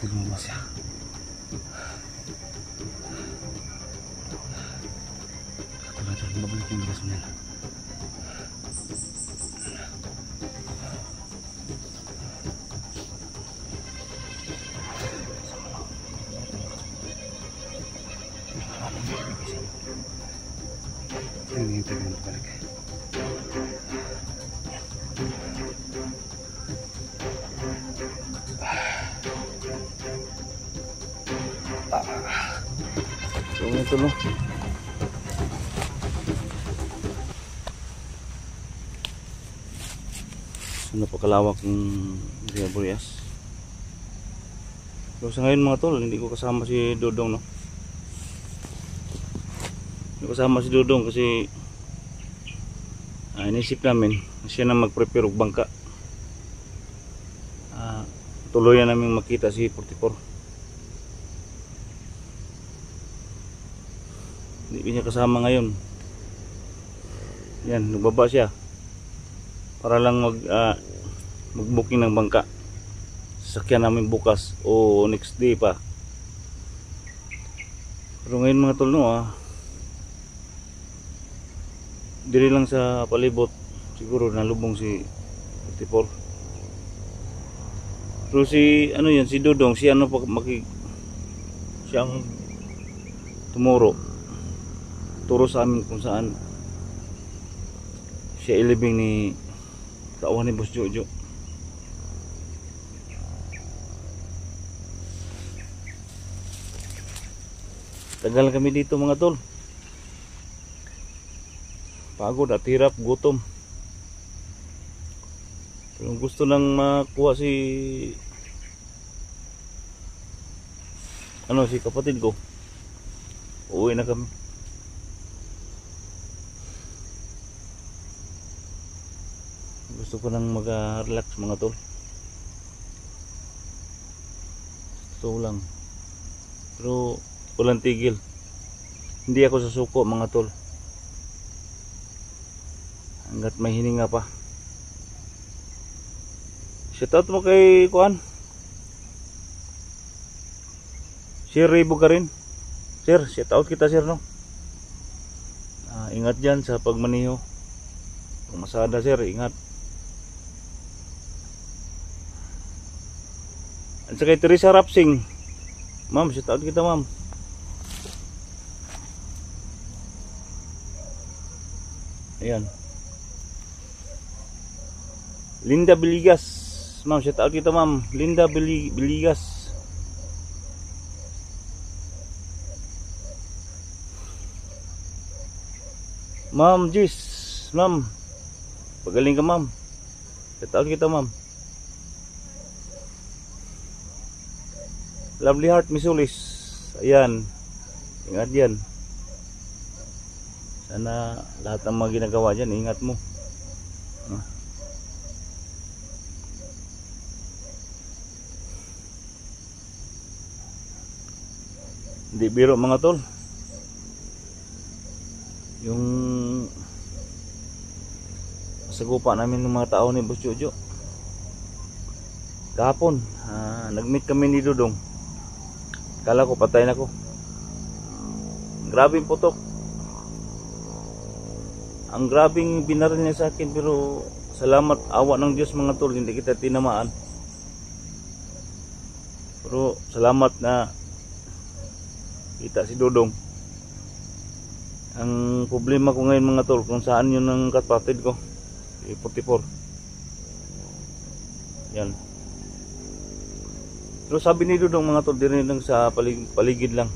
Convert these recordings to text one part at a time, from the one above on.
kapatid mo ba siya? Katulad, babalik yung bigas mo nila. Ini kita mau balik. Ito loh. Napakalawak ng Ria Boreas. So sa ngayon mga tol, hindi ko kasama si Dodong, no? Hindi ko kasama si Dodong kasi inisip namin siya na mag-prepare og bangka. Tuluyan namin makita si 44. Hindi niya kasama ngayon. Yan, nagbaba siya para lang mag-booking ng bangka. Sasakyan namin bukas o next day pa. Pero ngayon mga tol, no, diri lang sa palibot siguro nalubong si 44. Pero si ano yan, si Dodong, si ano pa siyang tumuro turo sa amin kung saan siya ilibing ni kauhan ni Boss Jojo. Tagal kami dito mga tol, pagod at hirap, gutom. Pero gusto nang makuha si kapatid ko, uuwi na kami. Gusto ko nang mag-relax mga tol. Gusto lang. Pero walang tigil. Hindi ako sasuko mga tol hanggat may hininga pa. Shoutout mo kay Kuan Sir Ribo ka rin. Sir, shoutout kita sir, no? Ingat dyan sa pagmaniho. Pumasada sir, ingat. At sa kay Teresa Rapsing, ma'am, shoutout kita ma'am. Ayan. Linda Biligas, ma'am, shoutout kita ma'am. Linda Biligas. Ma'am Jis, ma'am, pagaling ka ma'am. Shoutout kita ma'am. Lovely Heart Misulis, ayan, ingat yan. Sana lahat ng mga ginagawa dyan, ingat mo. Hindi biro mga tol yung sagupa namin ng mga tao ni Boss Jojo. Kahapon nag-meet kami ni Dodong. Kala ko patay na ko. Grabing putok. Ang grabing binaril niya sa akin, pero salamat, awa ng Diyos mga tol, hindi kita tinamaan. Pero salamat na kita si Dodong. Ang problema ko ngayon mga tol, kung saan yun ang kapatid ko, si 44. Yan. Pero sabi ni Dodong mga tol, din lang sa paligid lang.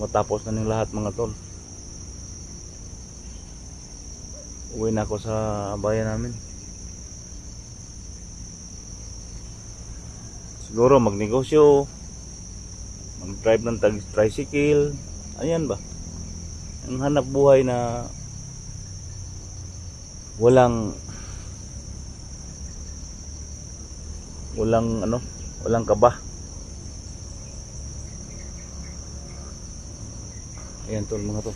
Matapos na ng lahat mga tol, uwi na ako sa bayan namin. Siguro magnegosyo, mag-drive ng tricycle. Ayan ba, ang hanap buhay na walang kaba. Ayan tol mga tol.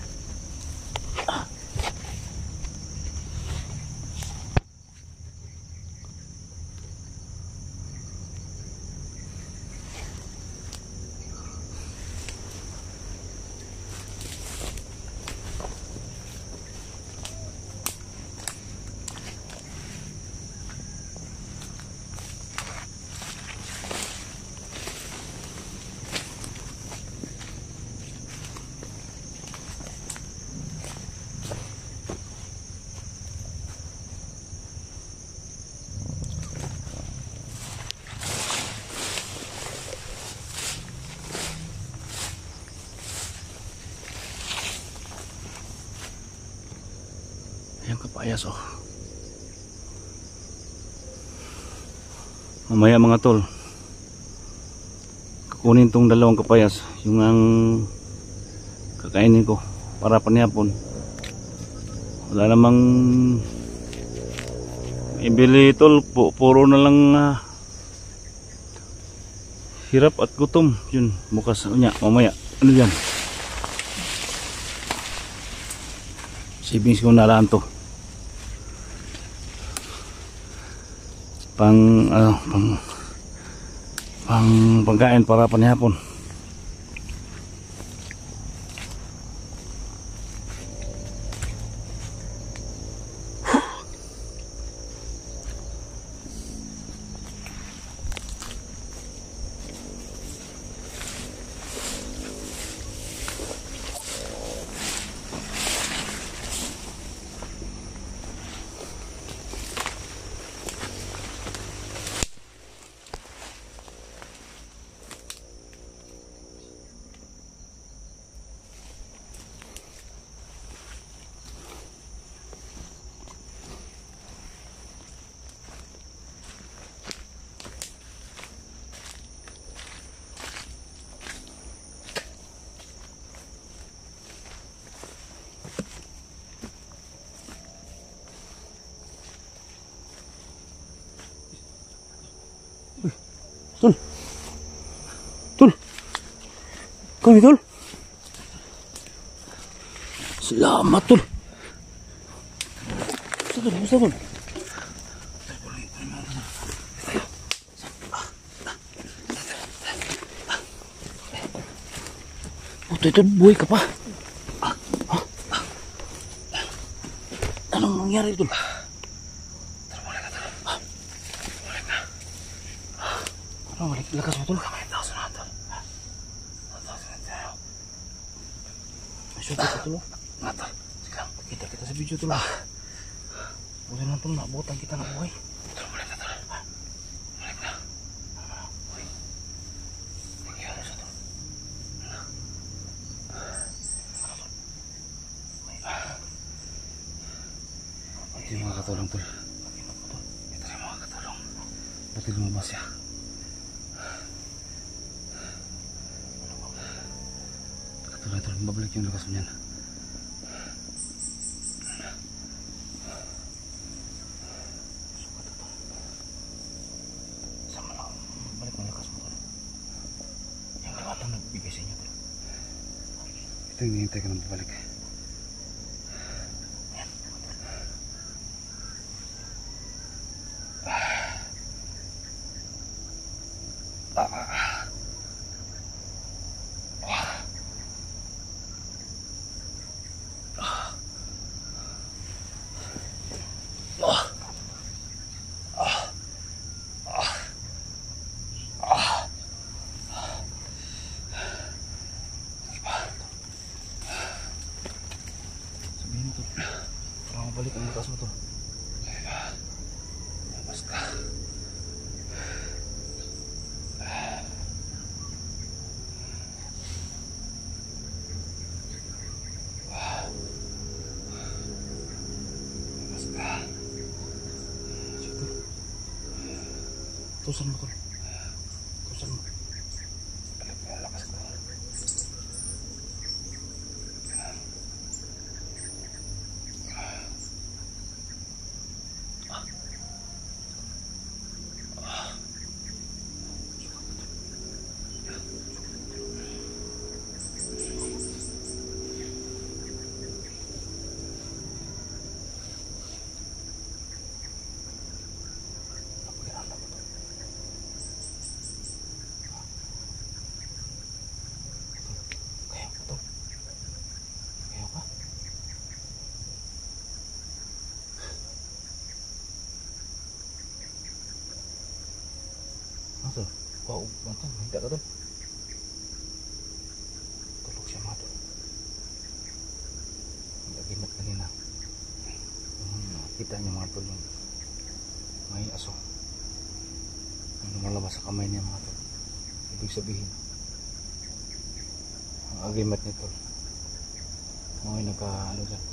yung kapayas oh. Mamaya mga tol, kukunin tong dalawang kapayas, yung ang kakainin ko para panihapon. Wala namang ibili tol, puro na lang hirap at gutom. Yun, bukas unya, mamaya ano yan, savings ko na lang to pang pagkain para panihapon. Tol, tol, kami tol. Selamat tol. Busa tol. Buto ito, buhay ka pa. Anong nangyari tol? Lakas mo tol. Kamay tao sa natin. Masyuto ka tol. Natal. Sige lang. Kita sa video tol. Buti lang tol. Nabutan kita na buhay. Tol, balik na tol. Balik na. Buhay. Thank you sa tol. Ito yung mga katulong tol. Ito yung mga katulong. Buti lumabas siya. Tol, mabalik yung lakas mo yan. Sama lang, balik mo yung lakas mo tol. Yung kawatang nagbibigay sa inyo tol. Ito yung hihintay ka na babalik. Balik ang lakas mo to. Basta. Basta. Tusan mo to. Tusan mo. Balik ang lakas ko. Tol, wow, mantan, hindi ka tol. Tulog siya mga tol. Nagimat kanina. Kita niya mga tol yung may aso. Yung lumalabas sa kamay niya mga tol. Ibig sabihin, ang agimat ni tol. Mga nagka ano dyan.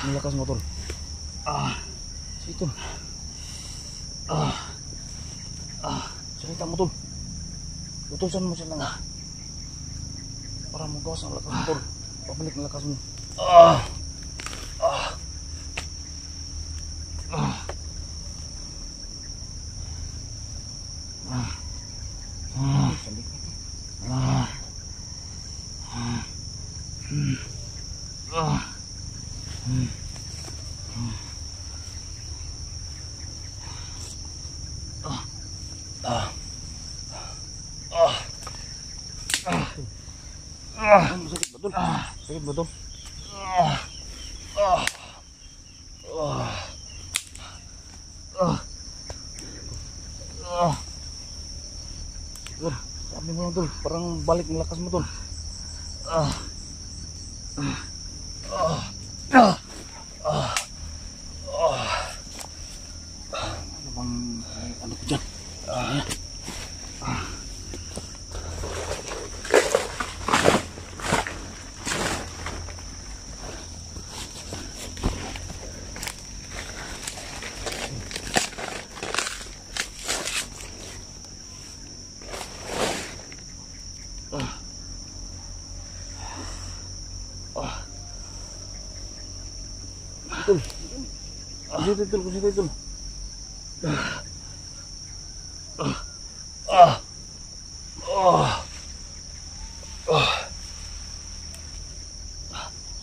Malakas mo tol. Sige tol. Salita mo tol. Utusan mo sila nga. Para magawas ang lakas mo tol. Pabalik ang lakas mo. Sakit ba tol? Sakit ba tol? Tol, sabi mo lang tol, parang balik ng lakas mo tol. Ano bang ano ko dyan? Tol, kusita tol, kusita tol.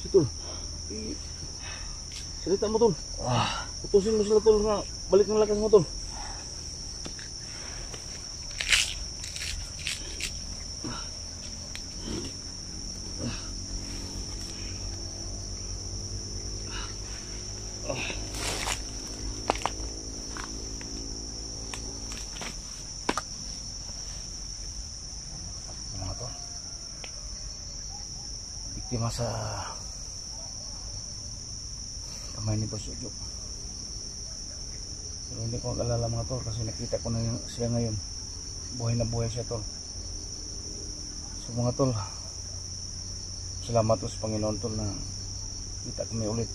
Si tol, salita mo tol. Utusin mo sila tol nga balik ng lakas mo tol. Mga tol, biktima sa kamay ni Boss Ujo. Pero hindi ko mag-alala mga tol kasi nakita ko na siya ngayon. Buhay na buhay siya tol. So mga tol, salamat sa Panginoon tol na kita kami ulit.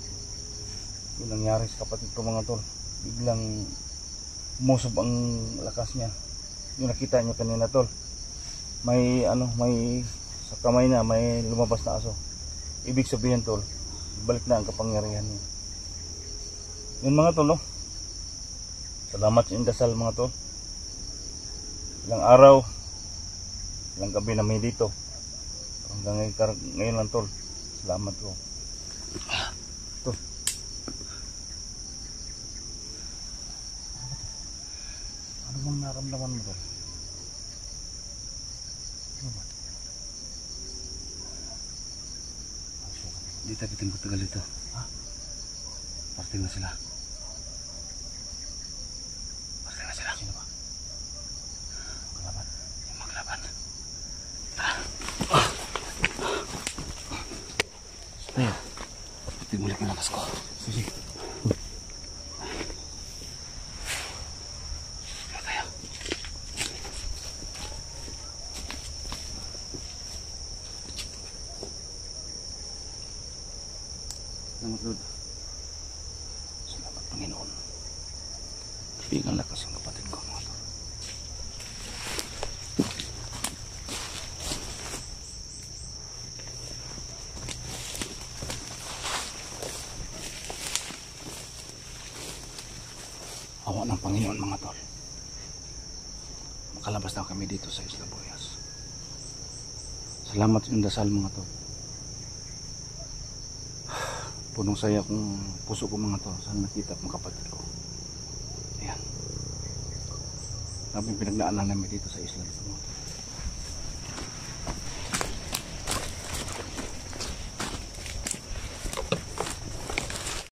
Yung nangyari sa kapatid ko mga tol, biglang umusob ang lakas niya. Yung nakita niyo kanina tol, may may sa kamay na may lumabas na aso. Ibig sabihin tol, balik na ang kapangyarihan niya. Yun mga tol, no? Salamat sa indasal mga tol. Ilang araw, ilang gabi na may dito. Hanggang ngayon lang tol. Salamat ko. Tol. Ano bang naramdaman mo tol? Ano ba? Hindi tapitin ko tagal ito. Ha? Parting na sila. Parting na sila. Sino ba? Maglaban. Yung maglaban. Tara. Tayo. Tapitin ulit ng lakas ko. Sige. Salamat Lord. Salamat Panginoon. Bigyan lakas ang kapatid ko mga tol. Awa ng Panginoon mga tol. Makalabas na kami dito sa Isla Boyas. Salamat sa iyong dasal mga tol. Punong saya kung puso ko mga to. Saan nakita mga kapatid ko. Ayan. Maraming pinagdaanan namin dito sa isla.